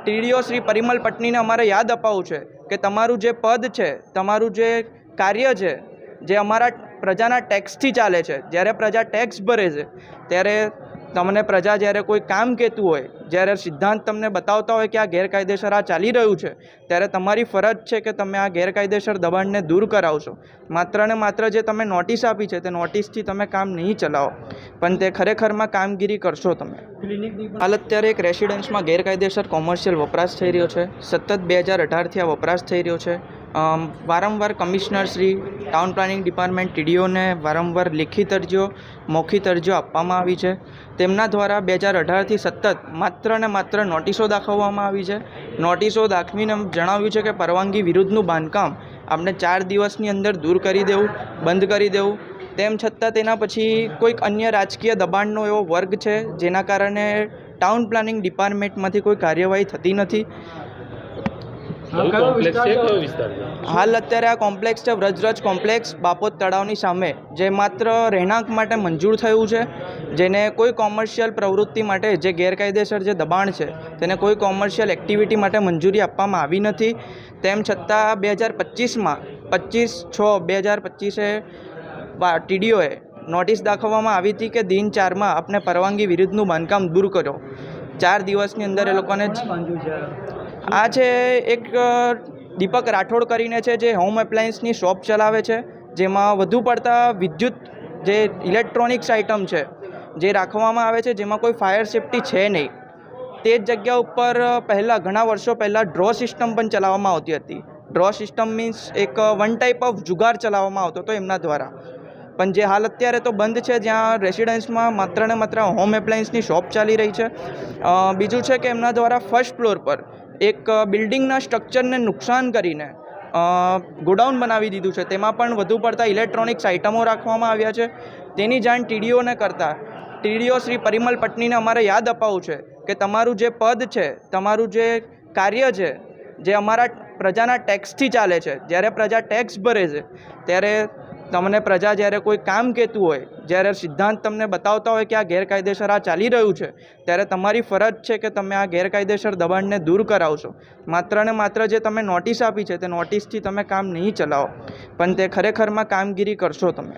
TDO Shri Parimal પટનીને અમારે યાદ અપાવવું છે કે તમારું જે પદ છે, તમારું જે કાર્ય છે, જે અમારા પ્રજાના ટેક્સથી ચાલે છે, જ્યારે પ્રજા ટેક્સ ભરે છે ત્યારે તમને પ્રજા જ્યારે કોઈ કામ કહેતું હોય, જ્યારે સિદ્ધાંત તમને બતાવતા હોય કે આ ગેરકાયદેસર આ ચાલી રહ્યું છે, ત્યારે તમારી ફરજ છે કે તમે આ ગેરકાયદેસર દબાણને દૂર કરાવશો. માત્ર ને માત્ર જે તમે નોટિસ આપી છે તે નોટિસથી તમે કામ નહીં ચલાવો, પણ તે ખરેખરમાં કામગીરી કરશો તમે. હાલ અત્યારે એક રેસિડન્સમાં ગેરકાયદેસર કોમર્શિયલ વપરાશ થઈ રહ્યો છે. સતત 2018થી આ વપરાશ થઈ રહ્યો છે. વારંવાર commissioner Shri, town planning department, ટીડીઓને વારંવાર લેખિત અરજીઓ, મૌખિક અરજીઓ આપવામાં આવી છે. તેમના દ્વારા 2018થી સતત માત્ર ને માત્ર નોટિસો દાખવવામાં આવી છે. નોટિસો દાખવીને જણાવ્યું છે કે પરવાનગી વિરુદ્ધનું બાંધકામ આપણે 4 દિવસની અંદર દૂર કરી દેવું, બંધ કરી દેવું. તેમ છતાં તેના પછી કોઈક અન્ય રાજકીય દબાણનો એવો વર્ગ છે જેના કારણે ટાઉન પ્લાનિંગ ડિપાર્ટમેન્ટમાંથી કોઈ કાર્યવાહી થતી નથી. હાલ અત્યારે આ કોમ્પ્લેક્સ છે વ્રજરજ કોમ્પ્લેક્સ, બાપોદ તળાવની સામે, જે માત્ર રહેણાંક માટે મંજૂર થયું છે, જેને કોઈ કોમર્શિયલ પ્રવૃત્તિ માટે, જે ગેરકાયદેસર જે દબાણ છે તેને કોઈ કોમર્શિયલ એક્ટિવિટી માટે મંજૂરી આપવામાં આવી નથી. તેમ છતાં 2025માં 25/6/2025 ટીડીઓએ નોટિસ દાખવવામાં આવી હતી કે દિન 4માં આપણે પરવાનગી વિરુદ્ધનું બાંધકામ દૂર કરો. 4 દિવસની અંદર એ લોકોને આ છે એક દીપક રાઠોડ કરીને છે, જે હોમ એપ્લાયન્સની શોપ ચલાવે છે, જેમાં વધુ પડતા વિદ્યુત જે ઇલેક્ટ્રોનિક્સ આઇટમ છે જે રાખવામાં આવે છે, જેમાં કોઈ ફાયર સેફ્ટી છે નહીં. તે જ જગ્યા ઉપર ઘણા વર્ષો પહેલાં ડ્રો સિસ્ટમ પણ ચલાવવામાં આવતી હતી. ડ્રો સિસ્ટમ મીન્સ એક વન ટાઈપ ઓફ જુગાર ચલાવવામાં આવતો હતો એમના દ્વારા, પણ જે હાલ અત્યારે તો બંધ છે, જ્યાં રેસિડન્સમાં માત્ર ને માત્ર હોમ એપ્લાયન્સની શોપ ચાલી રહી છે. બીજું છે કે એમના દ્વારા ફર્સ્ટ ફ્લોર પર એક બિલ્ડિંગના સ્ટ્રક્ચરને નુકસાન કરીને ગોડાઉન બનાવી દીધું છે. તેમાં પણ વધુ પડતા ઇલેક્ટ્રોનિક્સ આઇટમો રાખવામાં આવ્યા છે. તેની જાણ ટીડીઓને કરતાં ટીડીઓ શ્રી પરિમલ પટનીને અમારે યાદ અપાવવું છે કે તમારું જે પદ છે, તમારું જે કાર્ય છે, જે અમારા પ્રજાના ટેક્સથી ચાલે છે, જ્યારે પ્રજા ટેક્સ ભરે છે ત્યારે તમને પ્રજા જ્યારે કોઈ કામ કહેતું હોય, જ્યારે સિદ્ધાંત તમને બતાવતા હોય કે આ ગેરકાયદેસર આ ચાલી રહ્યું છે, ત્યારે તમારી ફરજ છે કે તમે આ ગેરકાયદેસર દબાણને દૂર કરાવશો. માત્ર ને માત્ર જે તમે નોટિસ આપી છે તે નોટિસથી તમે કામ નહીં ચલાવો, પણ તે ખરેખરમાં કામગીરી કરશો તમે.